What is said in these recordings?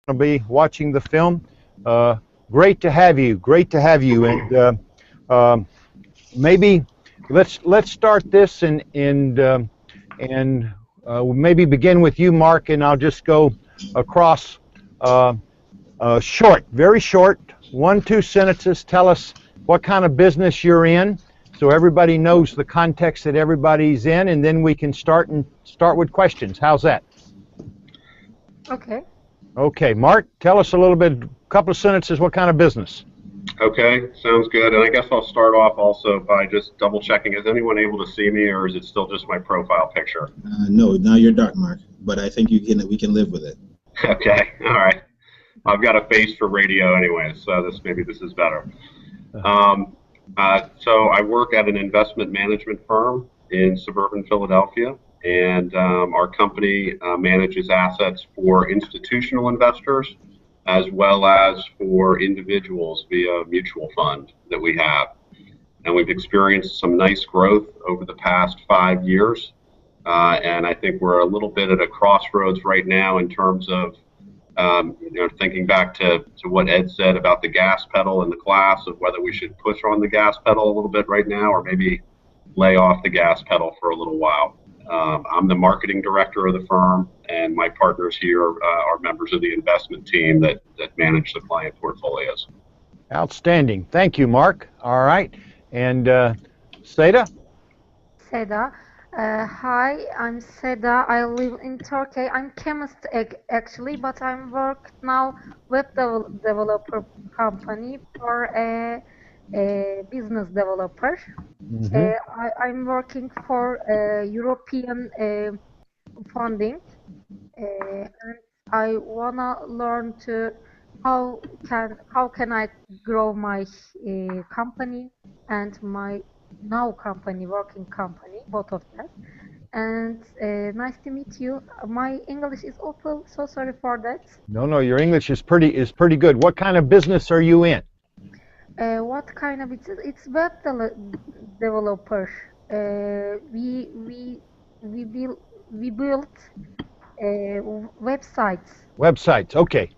Will be watching the film. Great to have you. Great to have you. And maybe let's start this and maybe begin with you, Mark, and I'll just go across short, very short, 1-2 sentences. Tell us what kind of business you're in, so everybody knows the context that everybody's in, and then we can start with questions. How's that? Okay. Okay, Mark, tell us a little bit, a couple of sentences, what kind of business? Okay, sounds good. And I guess I'll start off also by just double checking, is anyone able to see me, or is it still just my profile picture? No, now you're dark, Mark, but I think we can live with it. Okay, all right. I've got a face for radio anyway, so maybe this is better. So I work at an investment management firm in suburban Philadelphia, and our company manages assets for institutional investors as well as for individuals via a mutual fund that we have. And we've experienced some nice growth over the past 5 years, and I think we're a little bit at a crossroads right now in terms of thinking back to what Ed said about the gas pedal in the class, of whether we should push on the gas pedal a little bit right now or maybe lay off the gas pedal for a little while. I'm the marketing director of the firm, and my partners here are members of the investment team that manage the client portfolios. Outstanding. Thank you, Mark. All right. And Seda? Seda. Hi, I'm Seda. I live in Turkey. I'm chemist actually, but I'm work now web developer company for a business developer. I'm working for European funding, and I wanna learn to how can I grow my company and my working company, both of them. And nice to meet you. My English is awful, so sorry for that. No, your English is pretty good. What kind of business are you in? What kind of it's web developer. We build websites. Websites. Okay.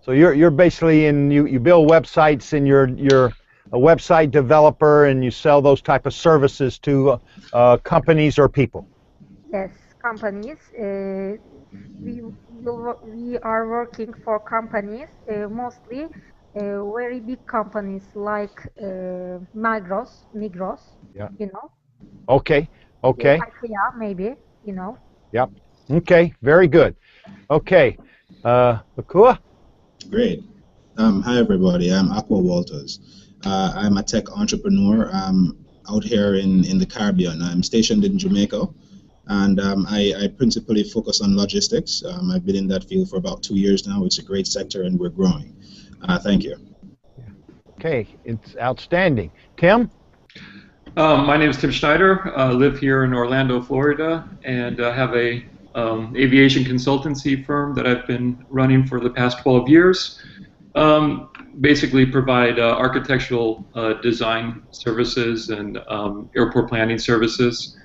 So you're basically you build websites, and you're a website developer, and you sell those type of services to companies or people. Yes, companies. We are working for companies, mostly very big companies like Migros, Yeah. you know. Okay. IKEA, maybe, you know. Yep. Okay. Very good. Okay. Akua? Great. Hi, everybody. I'm Aqua Walters. I'm a tech entrepreneur out here in the Caribbean. I'm stationed in Jamaica, and I principally focus on logistics. I've been in that field for about 2 years now. It's a great sector, and we're growing. Thank you. Okay, it's outstanding. Tim? My name is Tim Schneider. I live here in Orlando, Florida, and have a aviation consultancy firm that I've been running for the past 12 years. Basically provide architectural design services and airport planning services,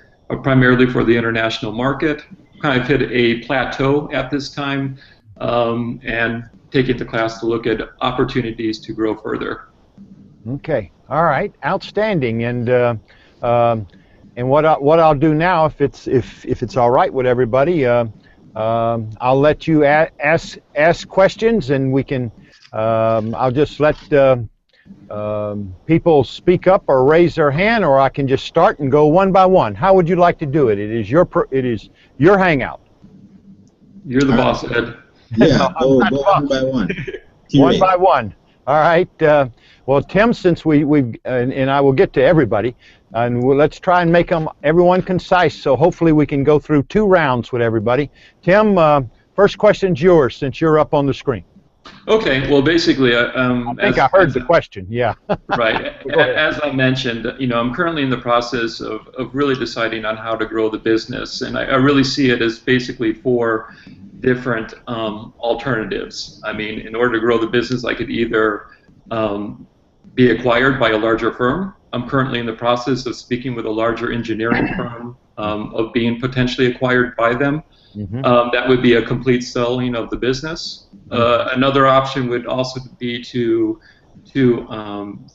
primarily for the international market. Kind of hit a plateau at this time, and taking the class to look at opportunities to grow further. Okay, all right, outstanding. And what I'll do now, if it's all right with everybody, I'll let you ask questions, and we can. I'll just let people speak up or raise their hand, or I can just start and go one by one. How would you like to do it? It is your hangout. You're the boss, Ed. Yeah, go one by one. One by one. All right. Well, Tim, since we've and I will get to everybody, and let's try and make everyone concise. So hopefully we can go through 2 rounds with everybody. Tim, first question's yours since you're up on the screen. Okay. Well, basically, I think I heard the question. Yeah. Right. As I mentioned, I'm currently in the process of really deciding on how to grow the business, and I really see it as basically 4 different alternatives. I mean, in order to grow the business, I could either be acquired by a larger firm. I'm currently in the process of speaking with a larger engineering firm of being potentially acquired by them. That would be a complete selling of the business. Another option would also be to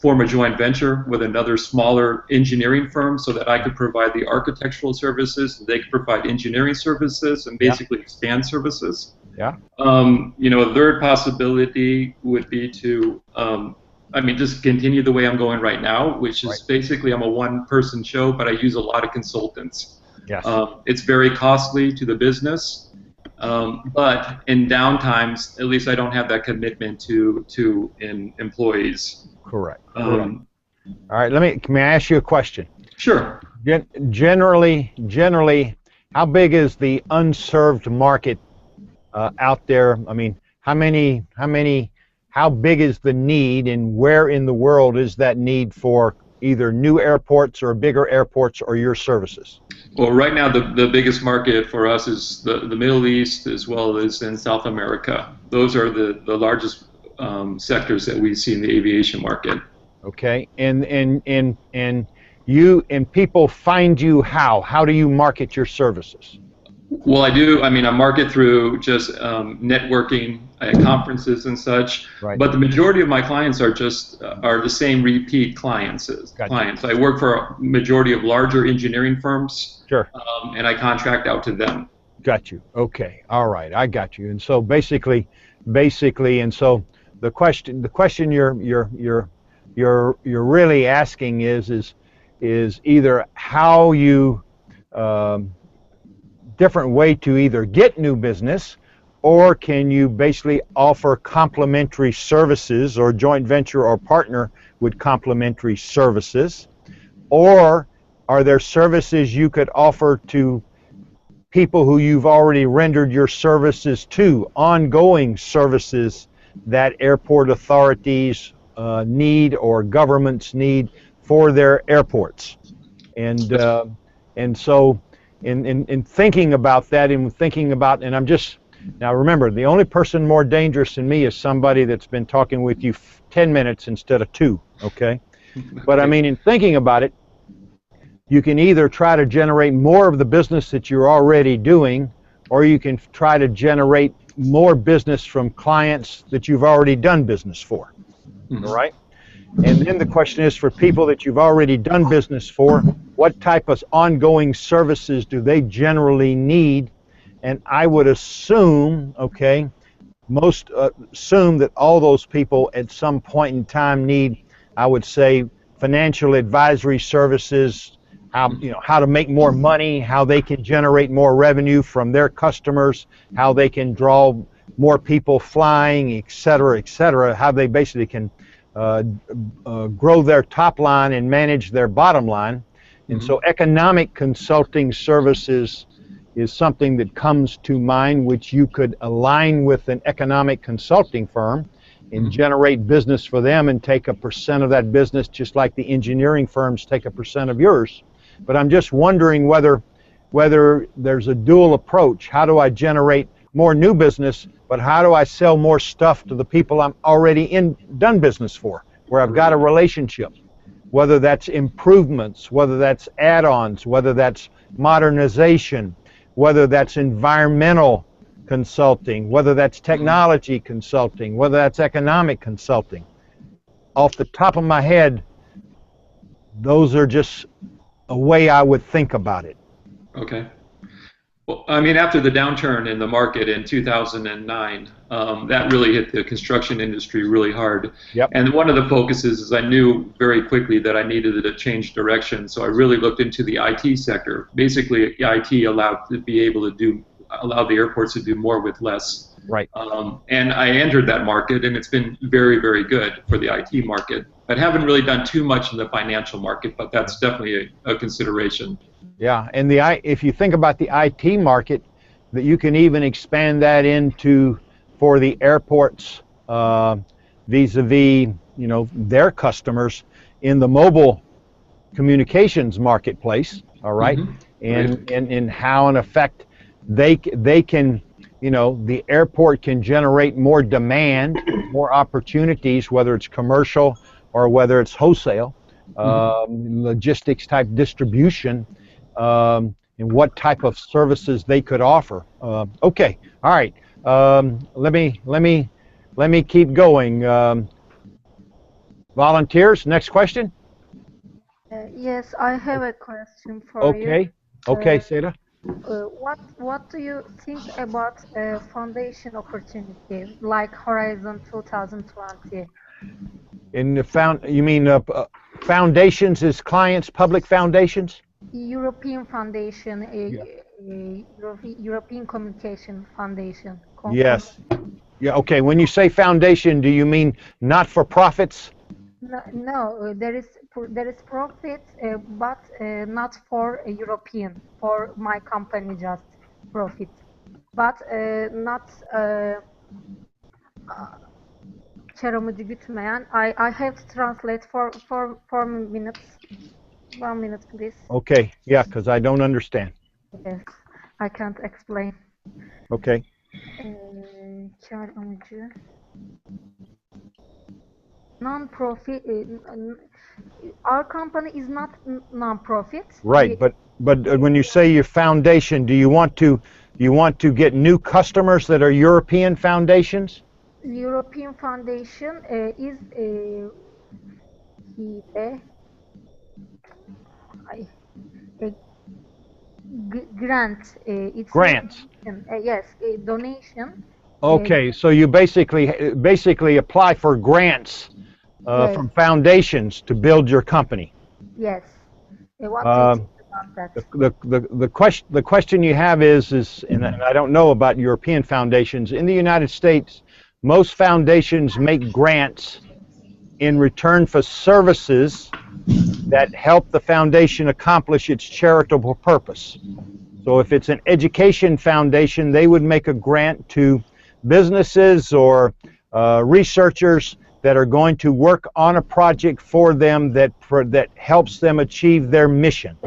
form a joint venture with another smaller engineering firm so that I could provide the architectural services, they could provide engineering services, and basically expand services. Yeah. A third possibility would be to, just continue the way I'm going right now, which is basically I'm a one-person show, but I use a lot of consultants. Yes. It's very costly to the business. But in downtimes, at least I don't have that commitment to employees. Correct. All right. May I ask you a question? Sure. Generally, how big is the unserved market out there? I mean, how big is the need, and where in the world is that need for either new airports or bigger airports or your services? Well, right now the biggest market for us is the Middle East as well as in South America. Those are the largest sectors that we see in the aviation market. Okay, and people find you how? How do you market your services? Well, I do. I market through just networking at conferences and such. Right. But the majority of my clients are the same repeat clients. Gotcha. I work for a majority of larger engineering firms. Sure. And I contract out to them. Got you. Okay. All right. I got you. And so basically, and so the question you're really asking is either how you different way to either get new business, or can you basically offer complementary services or joint venture or partner with complementary services, or are there services you could offer to people who you've already rendered your services to, ongoing services that airport authorities need or governments need for their airports? And so in thinking about that, and I'm just, now remember, the only person more dangerous than me is somebody that's been talking with you 10 minutes instead of 2, okay? But I mean, in thinking about it, you can either try to generate more of the business that you're already doing, or you can try to generate more business from clients that you've already done business for, all right? And then the question is, for people that you've already done business for, what type of ongoing services do they generally need? And I would assume, okay, assume that all those people at some point in time need, I would say, financial advisory services, how to make more money, how they can generate more revenue from their customers, how they can draw more people flying, et cetera, how they basically can grow their top line and manage their bottom line. And so economic consulting services is something that comes to mind, which you could align with an economic consulting firm and generate business for them and take a % of that business, just like the engineering firms take a % of yours. But I'm just wondering whether there's a dual approach. How do I generate more new business, but how do I sell more stuff to the people I'm already done business for, where I've got a relationship? Whether that's improvements, whether that's add-ons, whether that's modernization, whether that's environmental consulting, whether that's technology consulting, whether that's economic consulting. Off the top of my head, those are just a way I would think about it. Okay. Well, after the downturn in the market in 2009, that really hit the construction industry really hard. Yep. And one of the focuses is I knew very quickly that I needed to change direction, so I really looked into the IT sector. Basically, IT allowed the airports to do more with less. Right. And I entered that market, and it's been very, very good for the IT market. I haven't really done too much in the financial market, but that's definitely a consideration. Yeah, and if you think about the IT market, that you can even expand that into for the airports vis-a-vis their customers in the mobile communications marketplace. All right, and how in effect they can the airport can generate more demand, more opportunities, whether it's commercial or whether it's wholesale, logistics type distribution. and what type of services they could offer. Okay, all right. Let me keep going. Volunteers, next question. Yes, I have a question for you. Okay, okay, Seda. What do you think about foundation opportunity like Horizon 2020? In the you mean foundations as clients, public foundations? European Foundation, Yeah. European Communication Foundation. Yes. Yeah. Okay. When you say foundation, do you mean not for profits? No, there is profit, but not for European. For my company, just profit, but not kar amacı gütmeyen. I have to translate for minutes. 1 minute, please. Okay. Yeah, because I don't understand. Yes, I can't explain. Okay. Kar amacı. Non-profit. Our company is not non-profit. Right. But when you say your foundation, do you want to get new customers that are European foundations? European Foundation is hibe, a grant. It's Grants. yes, a donation. Okay, so you basically apply for grants Yes. from foundations to build your company. Yes. What do you think about that? The question you have is and I don't know about European foundations. In the United States, most foundations make grants in return for services that help the foundation accomplish its charitable purpose. So if it's an education foundation, they would make a grant to businesses or researchers that are going to work on a project for them that helps them achieve their mission.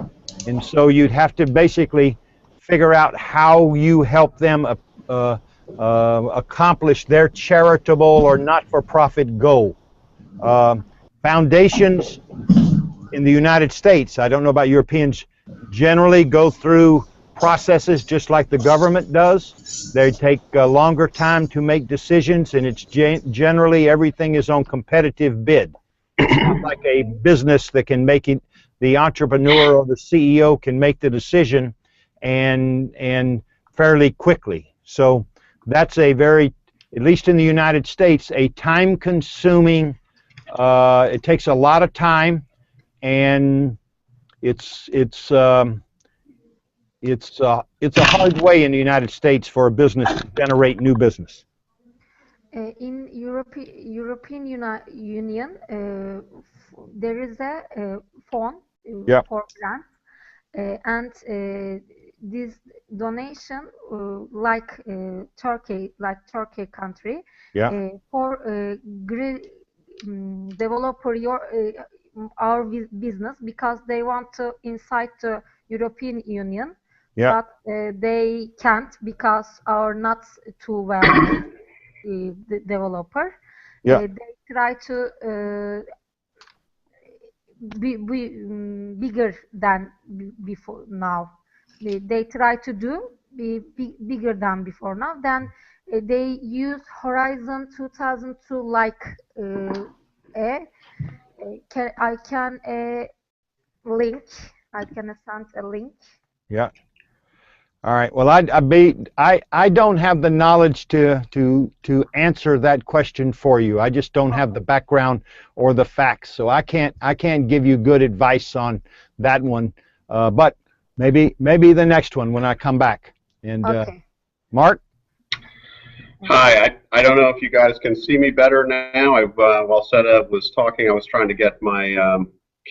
And so you'd have to basically figure out how you help them accomplish their charitable or not-for-profit goal. Foundations in the United States, I don't know about Europeans, generally go through processes just like the government does. They take a longer time to make decisions, and it's generally everything is on competitive bid. It's not like a business that can make it, the entrepreneur or the CEO can make the decision and fairly quickly. So that's a very, at least in the United States, a time-consuming, it takes a lot of time, and it's a hard way in the United States for a business to generate new business. In European Union, there is a fund Yeah. for grants, and this donation, like Turkey country, Yeah. for developer our business, because they want to inside the European Union. Yeah. But they can't because are not too well the developer. Yeah. They try to be bigger than before now. They try to do be bigger than before now. Then they use Horizon 2002 like I can link. I can send a link. Yeah. All right. Well, I don't have the knowledge to answer that question for you. I just don't have the background or the facts, so I can't give you good advice on that one. But maybe the next one when I come back. And Okay. Mark. Hi. I don't know if you guys can see me better now. While Seda was talking, I was trying to get my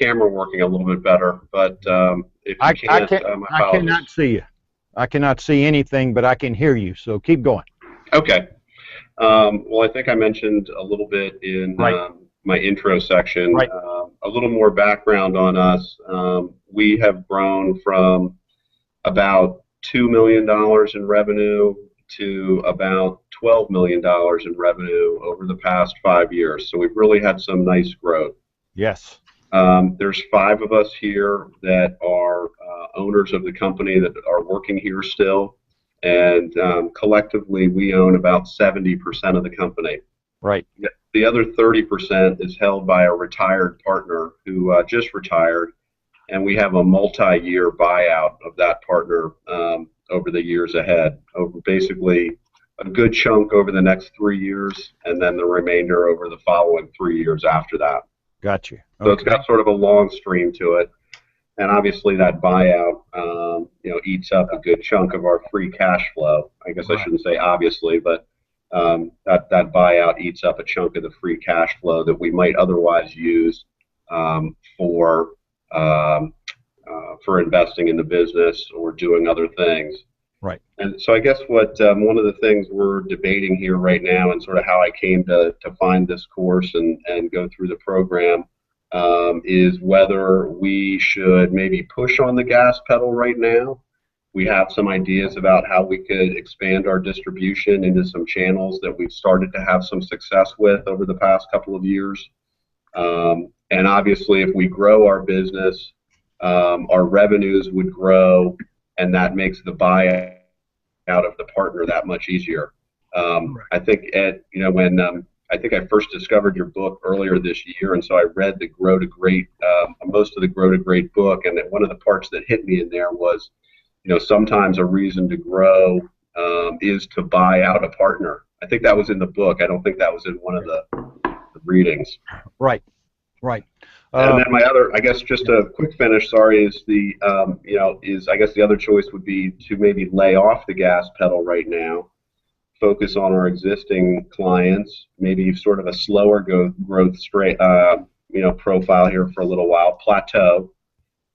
camera working a little bit better. But if you can't, my apologies. I cannot see you. I cannot see anything, but I can hear you, so keep going. Okay. Well, I think I mentioned a little bit in my intro section, Right. A little more background on us. We have grown from about $2 million in revenue to about $12 million in revenue over the past 5 years. So we've really had some nice growth. Yes. There's 5 of us here that are owners of the company that are working here still, and collectively we own about 70% of the company. Right. The other 30% is held by a retired partner who just retired, and we have a multi-year buyout of that partner over the years ahead, over basically a good chunk over the next 3 years, and then the remainder over the following 3 years after that. Got you. Okay. So it's got sort of a long stream to it, and obviously that buyout, eats up a good chunk of our free cash flow. I guess I shouldn't say obviously, but that buyout eats up a chunk of the free cash flow that we might otherwise use for investing in the business or doing other things. Right. And so I guess what one of the things we're debating here right now, and sort of how I came to find this course and go through the program, is whether we should maybe push on the gas pedal right now. We have some ideas about how we could expand our distribution into some channels that we've started to have some success with over the past couple of years. And obviously, if we grow our business, our revenues would grow, and that makes the buyout of the partner that much easier. I think, Ed, when I think I first discovered your book earlier this year, and so I read the Grow to Great, most of the Grow to Great book, and one of the parts that hit me in there was, sometimes a reason to grow is to buy out a partner. I think that was in the book. I don't think that was in one of the readings. Right. Right. And then my other, I guess, just a quick finish. Sorry, is I guess the other choice would be to maybe lay off the gas pedal right now, focus on our existing clients, maybe sort of a slower growth profile here for a little while, plateau,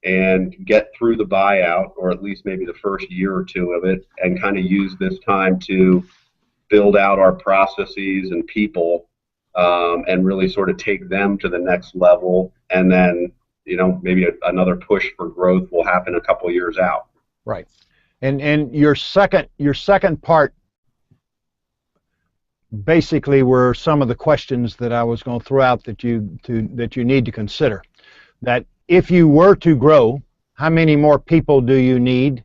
and get through the buyout, or at least maybe the first year or two of it, and kind of use this time to build out our processes and people, and really sort of take them to the next level, and then maybe another push for growth will happen a couple of years out. Right. And your second part basically were some of the questions that I was going to throw out that you need to consider. That if you were to grow, how many more people do you need?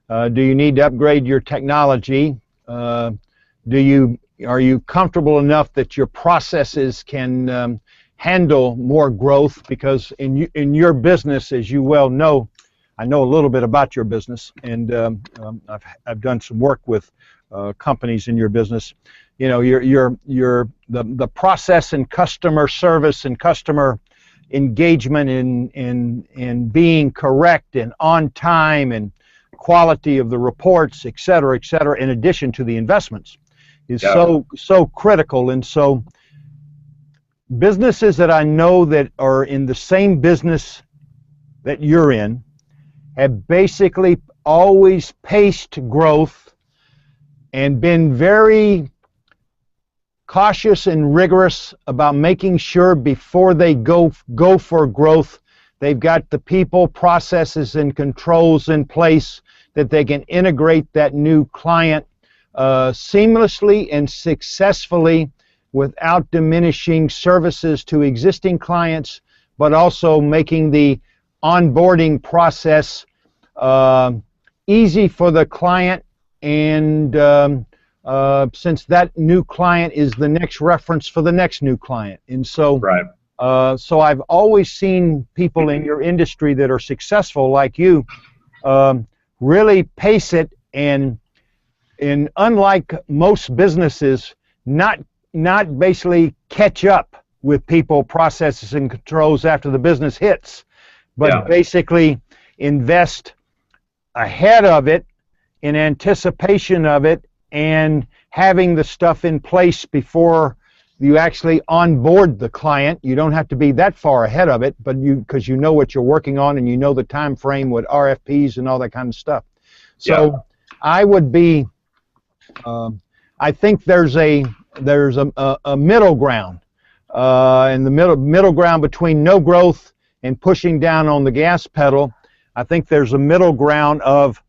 Do you need to upgrade your technology? Are you comfortable enough that your processes can handle more growth? Because in your business, as you well know, I know a little bit about your business, and I've done some work with companies in your business. The process and customer service and customer engagement in being correct and on time and quality of the reports, et cetera, in addition to the investments, is so critical. And so businesses that I know that are in the same business that you're in have basically always paced growth and been very cautious and rigorous about making sure before they go for growth, they've got the people, processes, and controls in place that they can integrate that new client seamlessly and successfully without diminishing services to existing clients, but also making the onboarding process easy for the client, and since that new client is the next reference for the next new client. And so, so I've always seen people in your industry that are successful like you really pace it, and unlike most businesses, not basically catch up with people, processes, and controls after the business hits, but basically invest ahead of it in anticipation of it, and having the stuff in place before you actually onboard the client. You don't have to be that far ahead of it, but because you know what you're working on and you know the time frame with RFPs and all that kind of stuff. So I would be, I think there's a middle ground, and the middle ground between no growth and pushing down on the gas pedal. I think there's a middle ground of,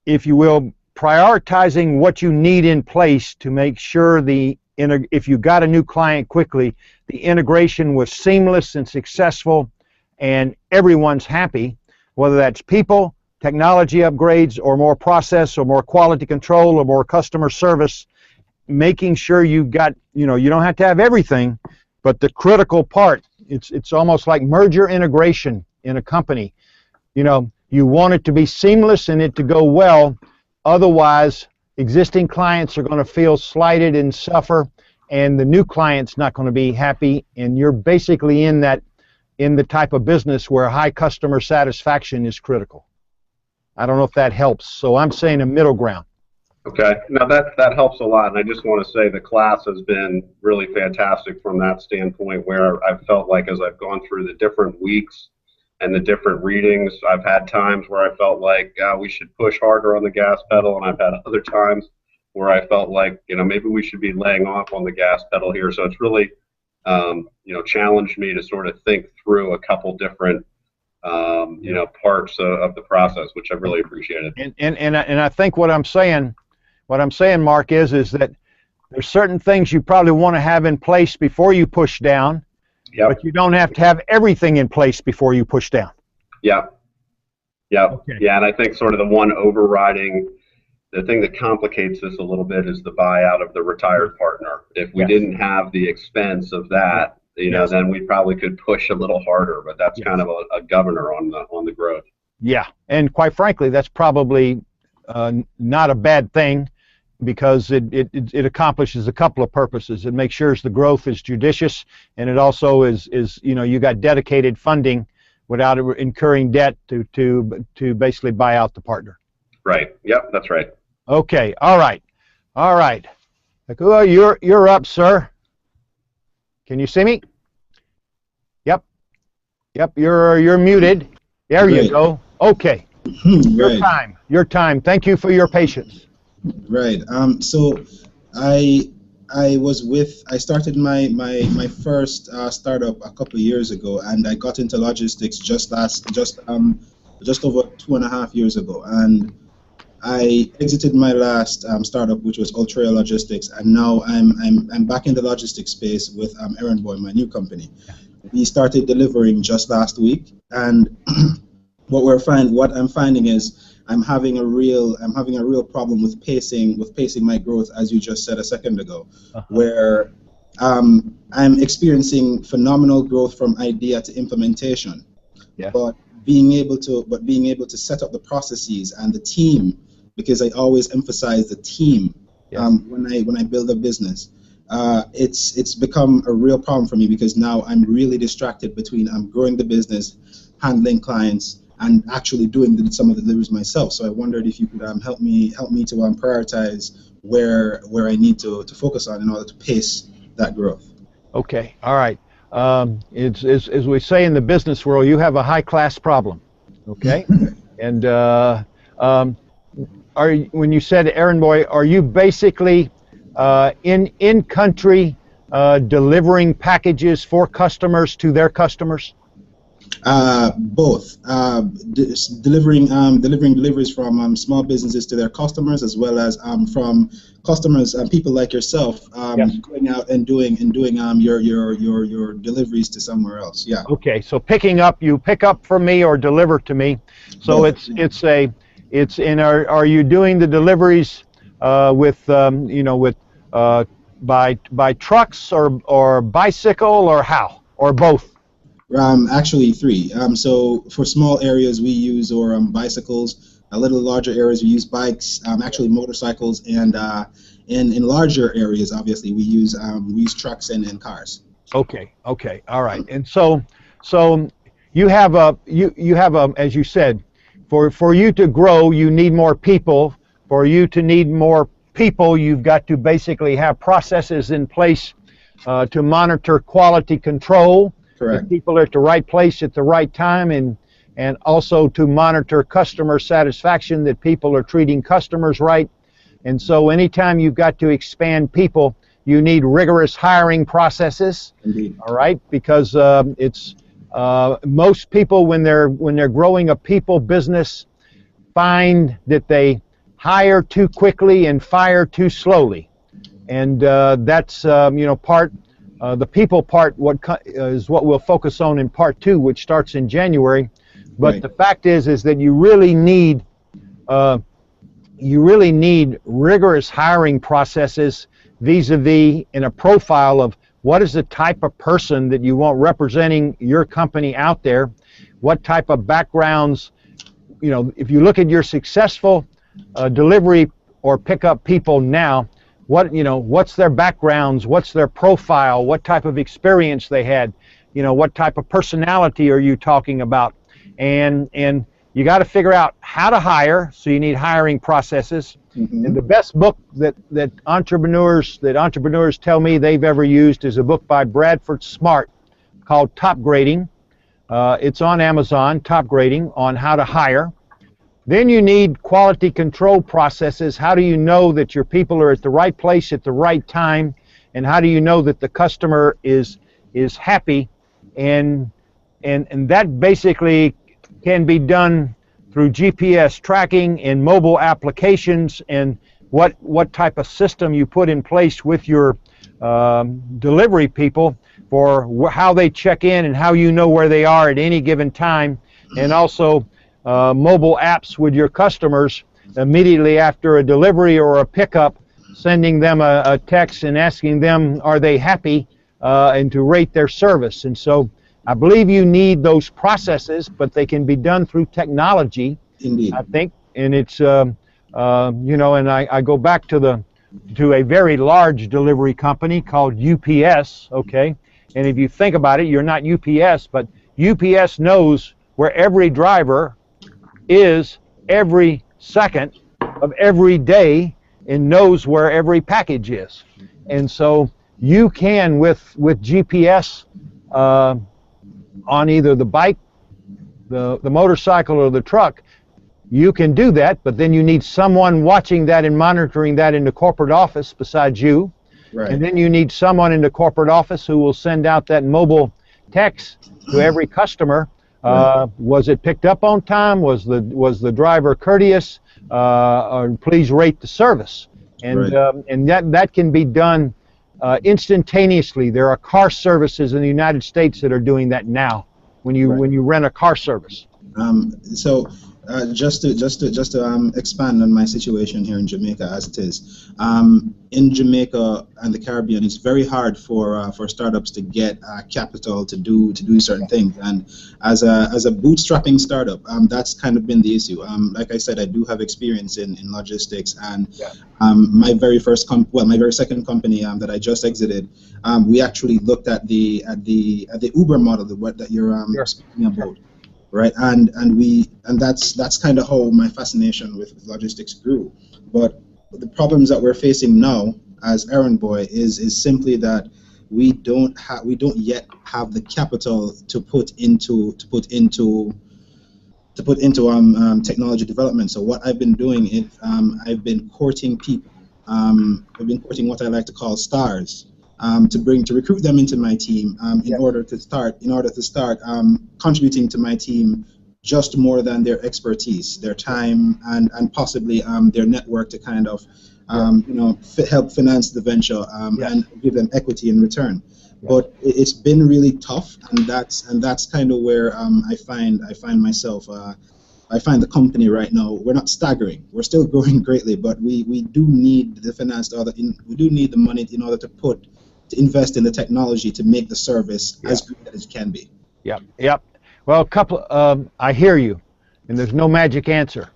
if you will, prioritizing what you need in place to make sure the if you got a new client quickly, the integration was seamless and successful, and everyone's happy, whether that's people, technology upgrades, or more process, or more quality control, or more customer service. Making sure you got, you don't have to have everything, but the critical part, it's almost like merger integration in a company. You want it to be seamless and it to go well. Otherwise, existing clients are going to feel slighted and suffer, and the new client's not going to be happy, and you're basically in the type of business where high customer satisfaction is critical. I don't know if that helps, so I'm saying a middle ground. Okay, now that helps a lot, and I just want to say the class has been really fantastic from that standpoint, where I've felt like as I've gone through the different weeks and the different readings, I've had times where I felt like we should push harder on the gas pedal, and I've had other times where I felt like maybe we should be laying off on the gas pedal here. So it's really challenged me to sort of think through a couple different parts of the process, which I really appreciated. And I think what I'm saying, Mark, is that there's certain things you probably want to have in place before you push down, but you don't have to have everything in place before you push down. Yeah. Okay. Yeah, and I think sort of the thing that complicates this a little bit is the buyout of the retired partner. If we didn't have the expense of that, then we probably could push a little harder, but that's kind of a governor on the growth. Yeah, and quite frankly, that's probably not a bad thing, because it accomplishes a couple of purposes. It makes sure the growth is judicious, and it also is you got dedicated funding without incurring debt to basically buy out the partner. Right. Yep, that's right. Okay. All right. You're up, sir. Can you see me? Yep. You're muted. There you go. Okay. Your time. Thank you for your patience. Right. So I started my first startup a couple of years ago, and I got into logistics just over 2.5 years ago, and I exited my last startup, which was Ultra Logistics, and now I'm back in the logistics space with Errand Boy, my new company. We started delivering just last week, and what I'm finding is I'm having a real problem with pacing my growth, as you just said a second ago, where I'm experiencing phenomenal growth from idea to implementation, but being able to set up the processes and the team, because I always emphasize the team when I build a business. It's become a real problem for me, because now I'm really distracted between I'm growing the business, handling clients, and actually doing some of the deliveries myself. So I wondered if you could help me to prioritize where I need to focus on in order to pace that growth. Okay, all right. It's as we say in the business world, you have a high-class problem. Okay, and when you said Errand Boy, are you basically in country delivering packages for customers to their customers? Both. Delivering deliveries from small businesses to their customers, as well as from customers and people like yourself going out and doing your deliveries to somewhere else. Yeah. Okay, so you pick up from me or deliver to me. So both. Are you doing the deliveries by trucks or bicycle, or how, or both? Actually, three. So for small areas we use bicycles. A little larger areas we use bikes. Actually motorcycles, and in larger areas, obviously, we use trucks and cars. Okay. All right. And so you have as you said, for you to grow, you need more people. For you to need more people, you've got to basically have processes in place to monitor quality control. Correct. That people are at the right place at the right time, and also to monitor customer satisfaction, that people are treating customers right. And so anytime you've got to expand people, you need rigorous hiring processes. Indeed. All right, because most people, when they're growing a people business, find that they hire too quickly and fire too slowly. and that's part. The people part is what we'll focus on in part 2, which starts in January. But Right. the fact is that you really need rigorous hiring processes vis-a-vis in a profile of what is the type of person that you want representing your company out there, what type of backgrounds. If you look at your successful delivery or pickup people now, what's their backgrounds, what's their profile, what type of experience they had, what type of personality are you talking about, and you got to figure out how to hire. So you need hiring processes. Mm-hmm. And the best book that entrepreneurs tell me they've ever used is a book by Bradford Smart called Top Grading. It's on Amazon, Top Grading, on how to hire. Then you need quality control processes. How do you know that your people are at the right place at the right time? And how do you know that the customer is happy? And that basically can be done through GPS tracking and mobile applications, and what type of system you put in place with your delivery people for how they check in and how you know where they are at any given time, and also mobile apps with your customers immediately after a delivery or a pickup, sending them a text and asking them are they happy, and to rate their service. And so I believe you need those processes, but they can be done through technology. Indeed. I think, and it's and I go back to a very large delivery company called UPS. Okay, and if you think about it, you're not UPS, but UPS knows where every driver is every second of every day and knows where every package is. And so you can, with GPS on either the bike, the motorcycle, or the truck, you can do that, but then you need someone watching that and monitoring that in the corporate office besides you. Right. And then you need someone in the corporate office who will send out that mobile text to every customer. Right. Was it picked up on time? Was the driver courteous? Or please rate the service. And Right. And that can be done instantaneously. There are car services in the United States that are doing that now. When you rent a car service. So just to expand on my situation here in Jamaica as it is, in Jamaica and the Caribbean, it's very hard for startups to get capital to do certain things. And as a bootstrapping startup, that's kind of been the issue. Like I said, I do have experience in logistics, and Yeah. my very second company that I just exited, we actually looked at the Uber model that you're speaking about. Right, and that's kind of how my fascination with logistics grew. But the problems that we're facing now as errand boy is simply that we don't yet have the capital to put into technology development. So what I've been doing is I've been courting people. I've been courting what I like to call stars. To recruit them into my team in order to start contributing to my team just more than their expertise, their time, and possibly their network to kind of help finance the venture and give them equity in return. But it's been really tough, and that's kind of where I find myself. I find the company right now, we're not staggering. We're still growing greatly, but we do need the finance, we do need the money in order to invest in the technology to make the service as good as it can be. Yep. Well, I hear you, and there's no magic answer.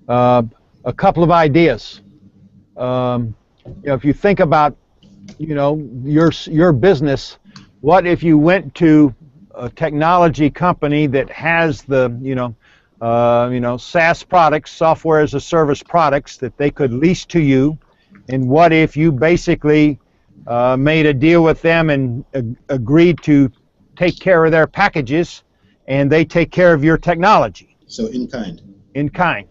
A couple of ideas. If you think about, your business, what if you went to a technology company that has the, SaaS products, software as a service products that they could lease to you, and what if you basically made a deal with them and agreed to take care of their packages, and they take care of your technology. So in kind. In kind.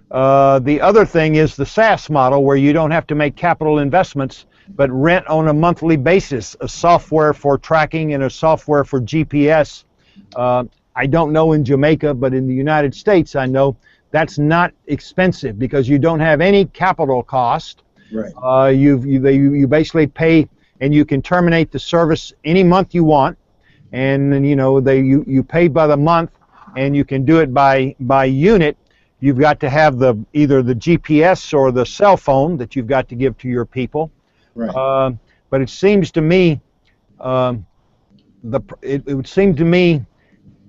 The other thing is the SaaS model, where you don't have to make capital investments, but rent on a monthly basis a software for tracking and a software for GPS. I don't know in Jamaica, but in the United States I know that's not expensive because you don't have any capital cost. Right. You basically pay, and you can terminate the service any month you want, and then, you pay by the month, and you can do it by unit. You've got to have either the GPS or the cell phone that you've got to give to your people. Right. But it seems to me, it would seem to me,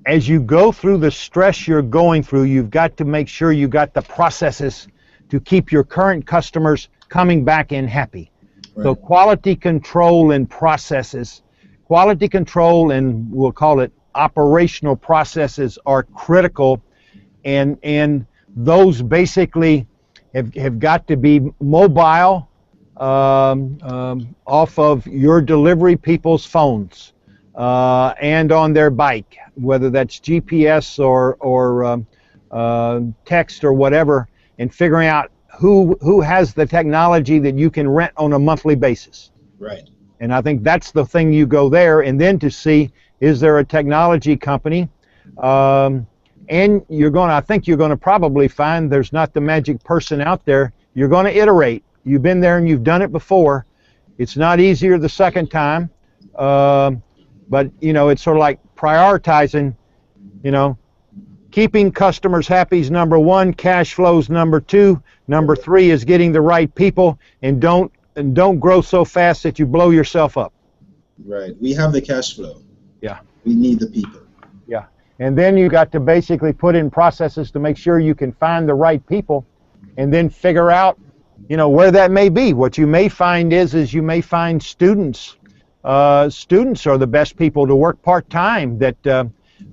as you go through the stress you're going through, you've got to make sure you got the processes to keep your current customers coming back in happy. Right. So quality control and processes, quality control, and we'll call it operational processes, are critical, and those basically have got to be mobile, off of your delivery people's phones, and on their bike, whether that's GPS or text or whatever, and figuring out who has the technology that you can rent on a monthly basis. Right. And I think that's the thing, you go there, and then to see, is there a technology company? And I think you're going to probably find there's not the magic person out there. You're going to iterate. You've been there and you've done it before. It's not easier the second time, but it's sort of like prioritizing. Keeping customers happy is number one. Cash flow is number two. Number three is getting the right people, and don't grow so fast that you blow yourself up. Right. We have the cash flow. Yeah. We need the people. Yeah. And then you got to basically put in processes to make sure you can find the right people, and then figure out, where that may be. What you may find is you may find students. Students are the best people to work part-time, that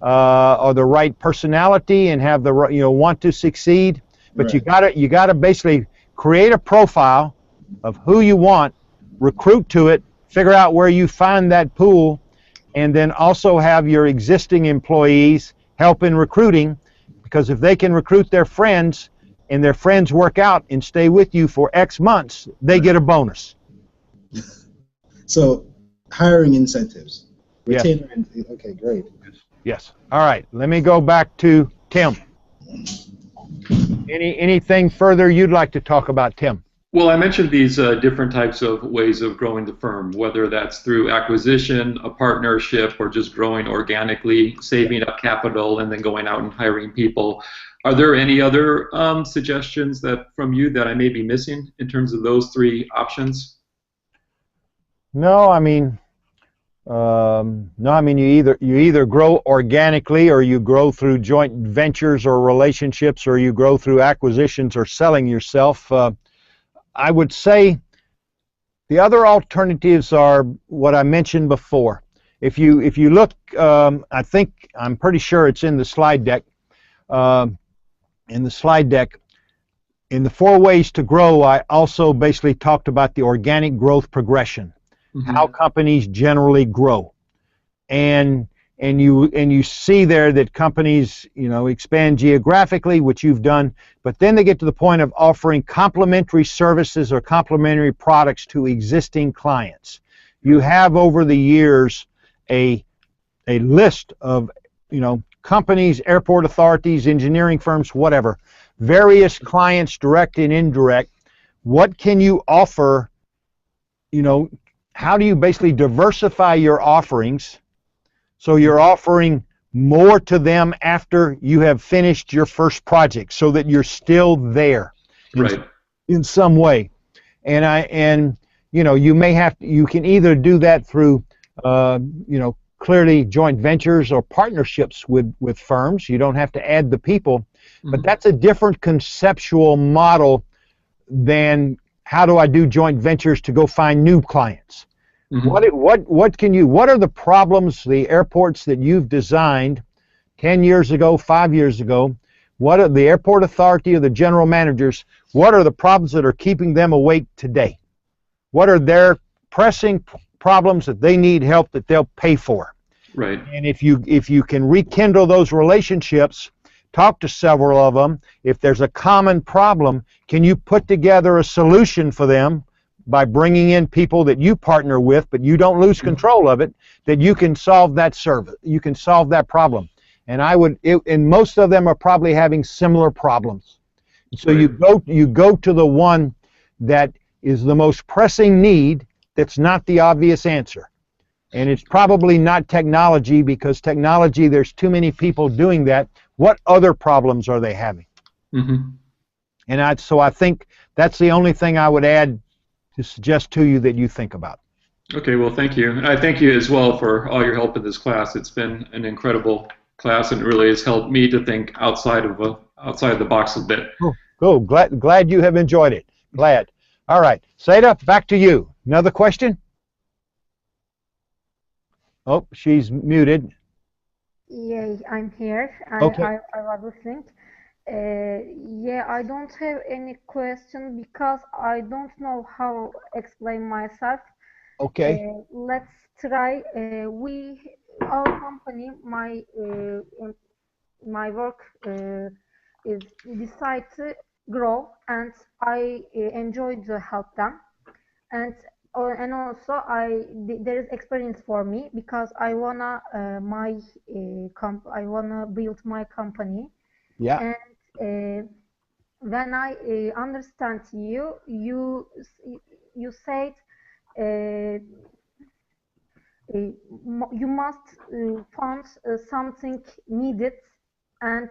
are the right personality and have the right, want to succeed. But Right. you gotta basically create a profile of who you want, recruit to it, figure out where you find that pool, and then also have your existing employees help in recruiting, because if they can recruit their friends and their friends work out and stay with you for X months, they get a bonus. So hiring incentives. Yes. Retainer. Okay, great. Yes. All right. Let me go back to Tim. Anything further you'd like to talk about, Tim? Well, I mentioned these different types of ways of growing the firm, whether that's through acquisition, a partnership, or just growing organically, saving up capital, and then going out and hiring people. Are there any other suggestions from you that I may be missing in terms of those three options? No, I mean, you either grow organically, or you grow through joint ventures or relationships, or you grow through acquisitions or selling yourself. I would say the other alternatives are what I mentioned before. If you look, I'm pretty sure it's in the slide deck. In the 4 ways to grow, I also basically talked about the organic growth progression. Mm-hmm. How companies generally grow, and you see there that companies expand geographically, which you've done, but then they get to the point of offering complementary services or complementary products to existing clients. You have over the years a list of companies, airport authorities, engineering firms, whatever, various clients, direct and indirect. What can you offer? How do you basically diversify your offerings so you're offering more to them after you have finished your first project, so that you're still there in some way? And you can either do that through clearly joint ventures or partnerships with firms. You don't have to add the people, mm-hmm. but that's a different conceptual model than how do I do joint ventures to go find new clients. Mm-hmm. What are the problems, the airports that you've designed 10 years ago, 5 years ago? What are the airport authority or the general managers, what are the problems that are keeping them awake today? What are their pressing problems that they need help that they'll pay for? Right. And if you can rekindle those relationships, talk to several of them. If there's a common problem, can you put together a solution for them by bringing in people that you partner with, but you don't lose control of it, that you can solve that service, you can solve that problem. And and most of them are probably having similar problems. So right. you go to the one that is the most pressing need that's not the obvious answer. And it's probably not technology, because technology, there's too many people doing that. What other problems are they having? Mm-hmm. And so I think that's the only thing I would add to suggest to you that you think about. Okay, well, thank you. And I thank you as well for all your help in this class. It's been an incredible class, and it really has helped me to think outside the box a bit. Cool. Glad you have enjoyed it. Glad. All right. Seda, back to you. Another question? Oh, she's muted. Yeah, I'm here. Okay. I was listening. Yeah, I don't have any question because I don't know how explain myself. Okay. Let's try. Our company, my work is decide to grow, and I enjoy to help them. And also there is experience for me because I wanna I wanna build my company. Yeah. And when I understand you said you must find something needed, and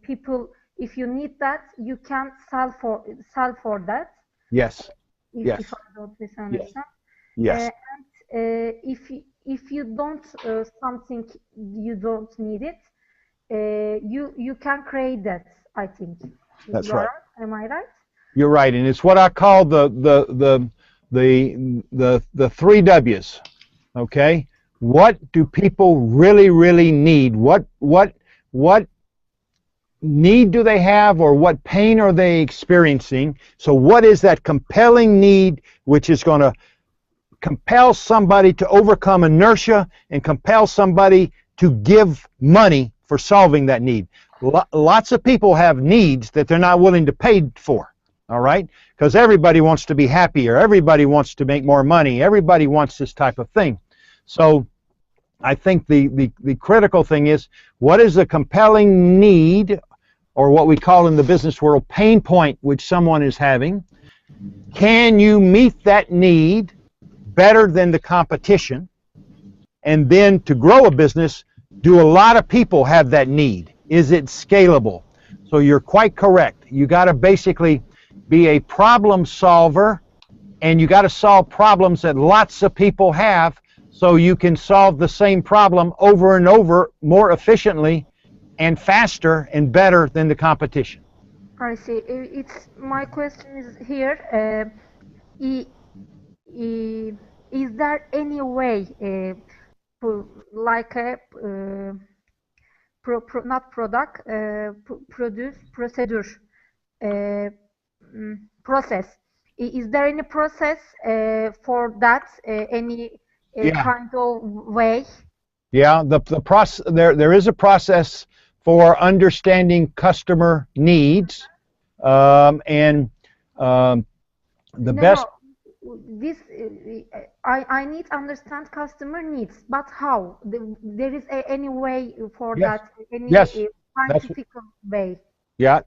people, if you need that, you can sell for that. Yes. If Yes. I don't misunderstand. Yes. And if you don't something you don't need it, you can create that. I think. That's You're right. Am I right? You're right, and it's what I call the three W's. Okay, what do people really need? What need do they have, or what pain are they experiencing? So what is that compelling need which is going to compel somebody to overcome inertia and compel somebody to give money for solving that need? Lots of people have needs that they're not willing to pay for. All right? Because everybody wants to be happier. Everybody wants to make more money. Everybody wants this type of thing. So I think the critical thing is, what is a compelling need, or what we call in the business world pain point, which someone is having? Can you meet that need better than the competition? And then to grow a business, do a lot of people have that need? Is it scalable? So you're quite correct. You got to basically be a problem solver, and you got to solve problems that lots of people have, so you can solve the same problem over and over more efficiently and faster and better than the competition. I see. My question is here. Is there any way, like a not product, produce procedure, process? Is there any process for that? Any Yeah. kind of way? Yeah, the process, there is a process for understanding customer needs, and the best. This I need to understand customer needs, but how? There is any way for Yes. that? Any Yes. scientific way? Yeah.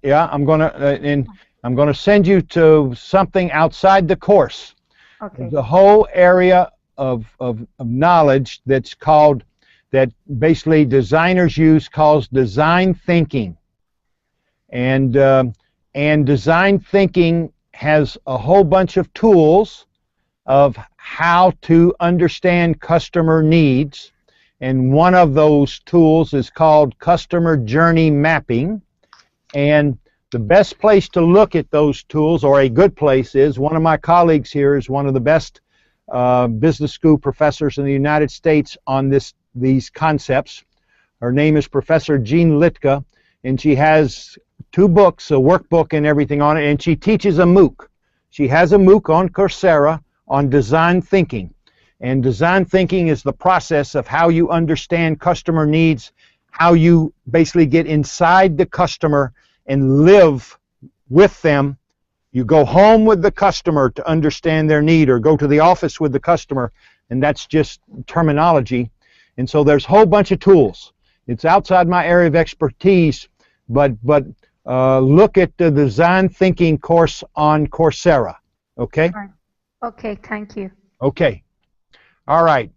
I'm gonna send you to something outside the course. Okay. The whole area of knowledge that's called, that basically designers use, calls design thinking. And design thinking has a whole bunch of tools of how to understand customer needs. And one of those tools is called customer journey mapping. And the best place to look at those tools, or a good place, is one of my colleagues here is one of the best business school professors in the United States on these concepts. Her name is Professor Jean Litka, and she has 2 books, a workbook and everything on it, and she teaches a MOOC. She has a MOOC on Coursera on design thinking. And design thinking is the process of how you understand customer needs, how you basically get inside the customer and live with them. You go home with the customer to understand their need, or go to the office with the customer, and that's just terminology. And so there's a whole bunch of tools. It's outside my area of expertise, but look at the design thinking course on Coursera. Okay? Fine. Okay, thank you. Okay. All right.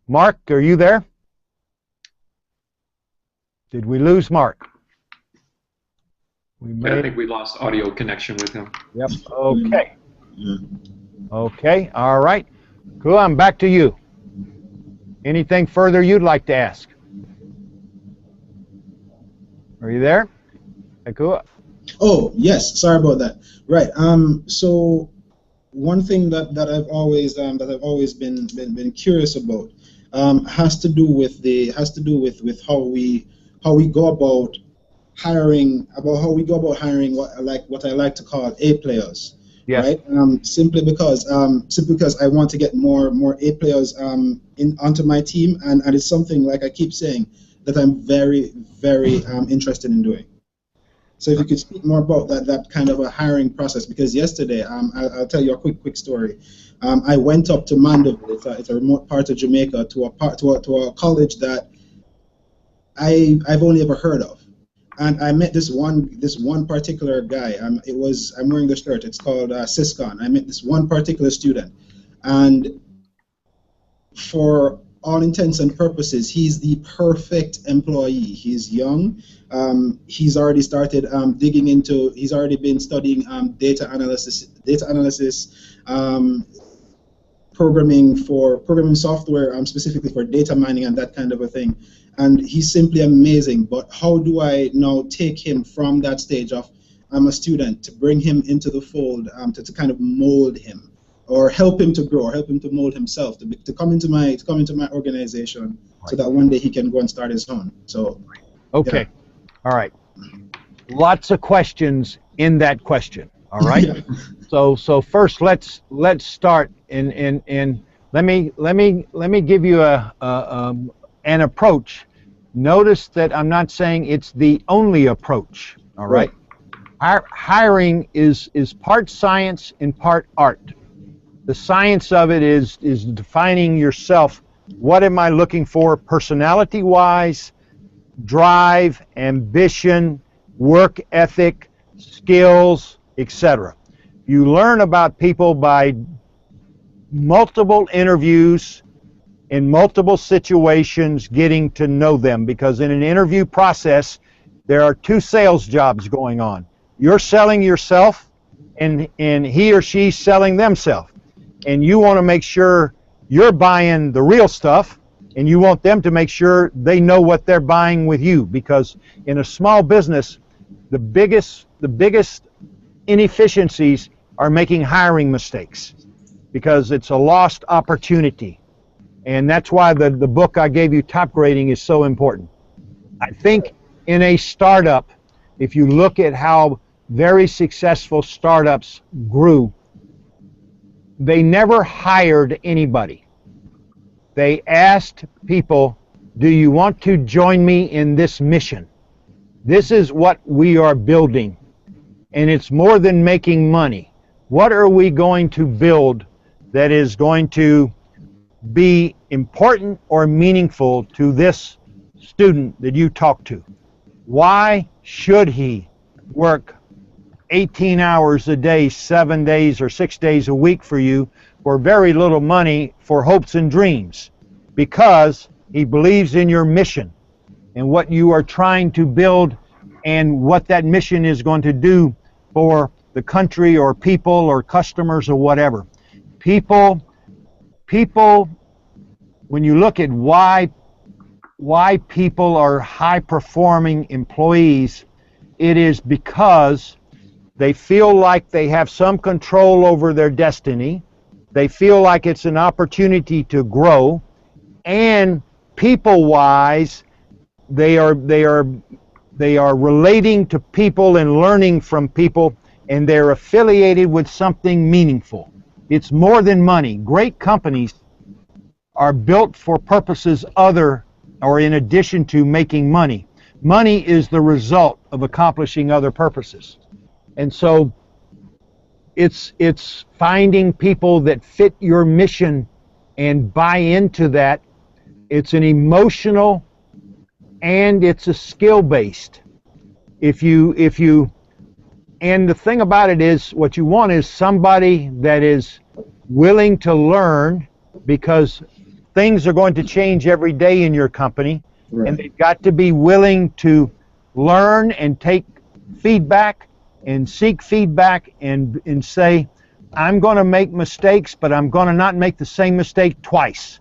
Mark, are you there? Did we lose Mark? We Yeah, I think we lost audio connection with him. Yep. Okay. Yeah. Okay. All right. Cool. I'm back to you. Anything further you'd like to ask? Are you there? Cool. Oh, yes. Sorry about that. Right. So one thing that I've always been curious about has to do with how we go about hiring what I like to call A players. Yes. Right. Simply because I want to get more A players onto my team, and it's something, like I keep saying, that I'm very interested in doing. So if you could speak more about that kind of a hiring process, because yesterday, I'll tell you a quick story. I went up to Mandeville. It's a remote part of Jamaica, to a college that I've only ever heard of, and I met this one particular guy. I'm wearing the shirt. It's called Syscon. I met this one particular student, and for all intents and purposes, he's the perfect employee. He's young. He's already started digging into. He's already been studying data analysis, programming software, specifically for data mining and that kind of a thing. And he's simply amazing. But how do I now take him from that stage of I'm a student to bring him into the fold, to kind of mold him, or help him to grow, or help him to mold himself, to come into my organization, so that one day he can go and start his own. So okay. Yeah. All right. Lots of questions in that question. All right. Yeah. So first let's start in let me give you an approach. Notice that I'm not saying it's the only approach. All right. Hiring is part science and part art. The science of it is defining yourself. What am I looking for personality-wise, drive, ambition, work ethic, skills, etc. You learn about people by multiple interviews, in multiple situations, getting to know them, because in an interview process, there are two sales jobs going on. You're selling yourself, and he or she's selling themselves. And you want to make sure you're buying the real stuff, and you want them to make sure they know what they're buying with you, because in a small business, the biggest inefficiencies are making hiring mistakes, because it's a lost opportunity. And that's why the book I gave you, Top Grading, is so important. I think in a startup, if you look at how very successful startups grew, they never hired anybody. They asked people, do you want to join me in this mission? This is what we are building. And it's more than making money. What are we going to build that is going to be important or meaningful to this student that you talk to? Why should he work 18 hours a day, 7 days or 6 days a week for you for very little money for hopes and dreams? Because he believes in your mission and what you are trying to build and what that mission is going to do for the country or people or customers or whatever. People, when you look at why people are high-performing employees, it is because they feel like they have some control over their destiny. They feel like it's an opportunity to grow, and people-wise, they are relating to people and learning from people, and they're affiliated with something meaningful. It's more than money. Great companies are built for purposes other or in addition to making money. Money is the result of accomplishing other purposes. And so it's finding people that fit your mission and buy into that. It's an emotional and it's a skill based. If you And the thing about it is, what you want is somebody that is willing to learn, because things are going to change every day in your company, Right. and they've got to be willing to learn and take feedback and seek feedback and say, I'm going to make mistakes, but I'm going to not make the same mistake twice.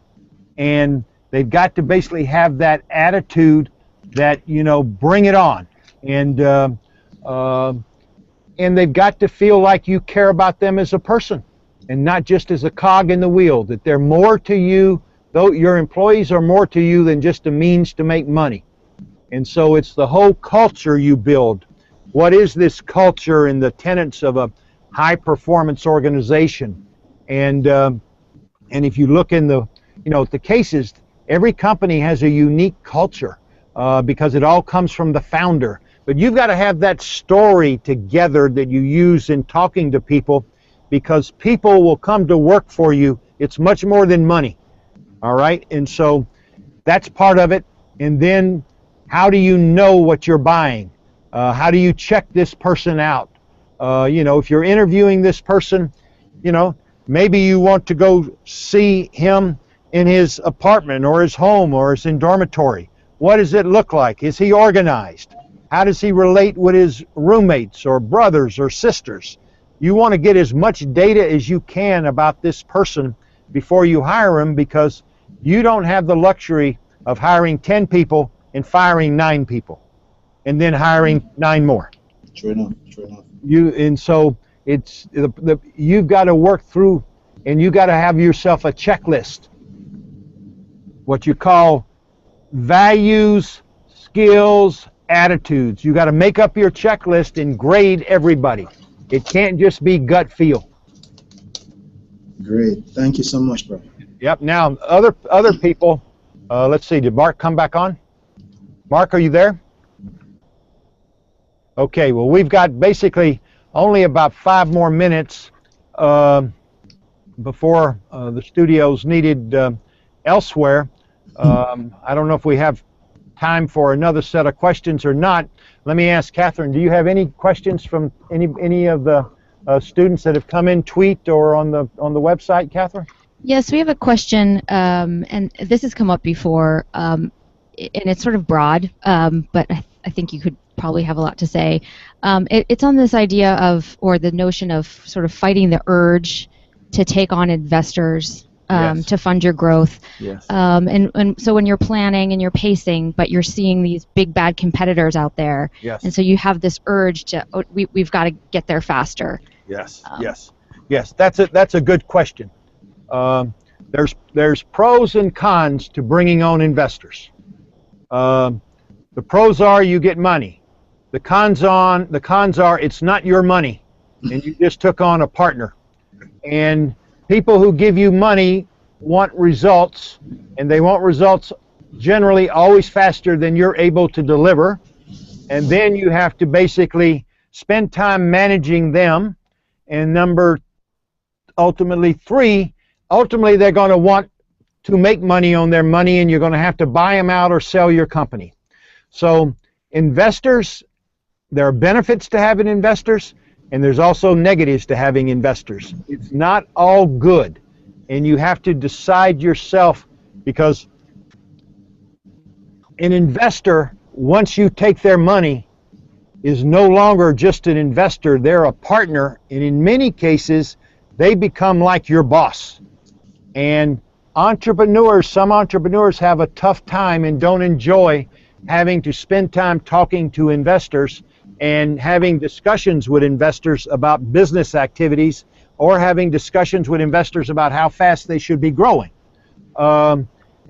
And they've got to basically have that attitude that, you know, bring it on. And they've got to feel like you care about them as a person and not just as a cog in the wheel, that they're more to you, though your employees are more to you than just a means to make money. And so it's the whole culture you build. What is this culture and the tenets of a high performance organization? And if you look in the, you know, the cases, every company has a unique culture because it all comes from the founder. But you've got to have that story together that you use in talking to people, because people will come to work for you. It's much more than money. All right? And so that's part of it. And then how do you know what you're buying? How do you check this person out? You know, if you're interviewing this person, you know, maybe you want to go see him in his apartment or his home or his in dormitory. What does it look like? Is he organized? How does he relate with his roommates or brothers or sisters? You want to get as much data as you can about this person before you hire him, because you don't have the luxury of hiring 10 people and firing 9 people and then hiring 9 more. True enough. True enough. And so it's you've got to work through, and you got to have yourself a checklist, what you call values, skills, attitudes. You got to make up your checklist and grade everybody. It can't just be gut feel. Great. Thank you so much, bro. Yep. Now, other people, let's see, did Mark come back on? Mark, are you there? Okay, well, we've got basically only about 5 more minutes before the studio's needed elsewhere. I don't know if we have time for another set of questions or not. Let me ask Catherine, do you have any questions from any of the students that have come in, tweet or on the website, Catherine? Yes, we have a question, and this has come up before, and it's sort of broad, but I think you could probably have a lot to say. It's on this idea of, or the notion of sort of fighting the urge to take on investors Yes. to fund your growth. Yes. And so when you're planning and you're pacing, but you're seeing these big bad competitors out there, Yes. and so you have this urge to, we've got to get there faster. Yes. Yes. That's a good question. There's pros and cons to bringing on investors. The pros are you get money. The cons are it's not your money, and you just took on a partner. And people who give you money want results, and they want results generally always faster than you're able to deliver. And then you have to basically spend time managing them. And ultimately 3, ultimately they're going to want to make money on their money, and you're going to have to buy them out or sell your company. So investors, there are benefits to having investors, and there's also negatives to having investors. It's not all good, and you have to decide yourself, because an investor, once you take their money, is no longer just an investor. They're a partner, and in many cases, they become like your boss. And some entrepreneurs have a tough time and don't enjoy having to spend time talking to investors and having discussions with investors about business activities, or having discussions with investors about how fast they should be growing. And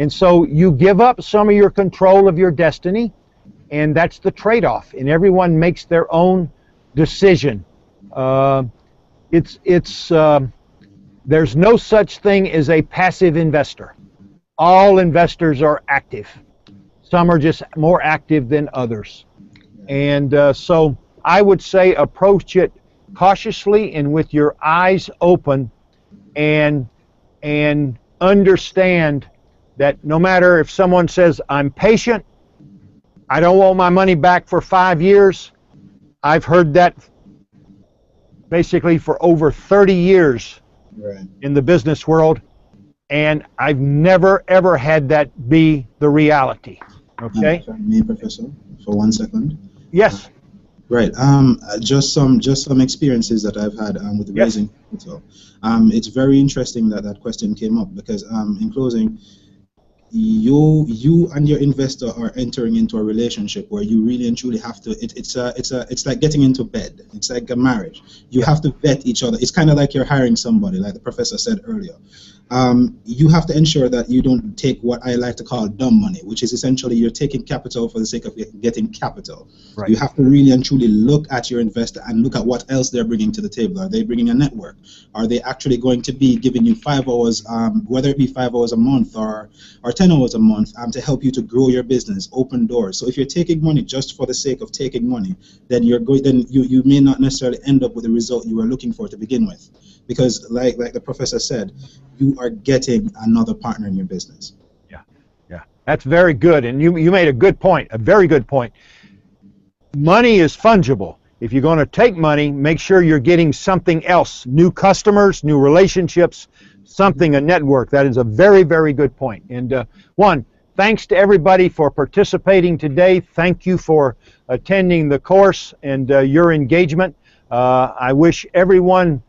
so you give up some of your control of your destiny, and that's the trade-off, and everyone makes their own decision. There's no such thing as a passive investor. All investors are active. Some are just more active than others. And so I would say approach it cautiously and with your eyes open, and understand that no matter if someone says, I'm patient, I don't want my money back for 5 years, I've heard that basically for over 30 years Right. in the business world, and I've never ever had that be the reality. Okay? If I may, Professor, for 1 second. Yes. Right. Just some experiences that I've had with raising capital. It's very interesting that that question came up because in closing, you and your investor are entering into a relationship where you really and truly have to. It's like getting into bed. It's like a marriage. You have to vet each other. It's kind of like you're hiring somebody, like the professor said earlier. You have to ensure that you don't take what I like to call dumb money, which is essentially you're taking capital for the sake of getting capital. Right. You have to really and truly look at your investor and look at what else they're bringing to the table. Are they bringing a network? Are they actually going to be giving you 5 hours, whether it be 5 hours a month or 10 hours a month, to help you to grow your business, open doors? So if you're taking money just for the sake of taking money, then you may not necessarily end up with the result you were looking for to begin with, because like the professor said, you are getting another partner in your business. Yeah, that's very good, and you made a good point, a very good point. Money is fungible. If you're going to take money, make sure you're getting something else, new customers, new relationships, something, a network. That is a very, very good point. And thanks to everybody for participating today. Thank you for attending the course and your engagement. I wish everyone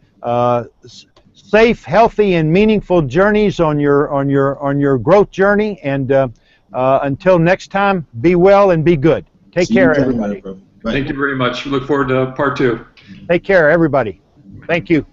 safe, healthy, and meaningful journeys on your growth journey. And until next time, be well and be good. Take care, everybody. Thank you very much. We look forward to part 2. Take care, everybody. Thank you.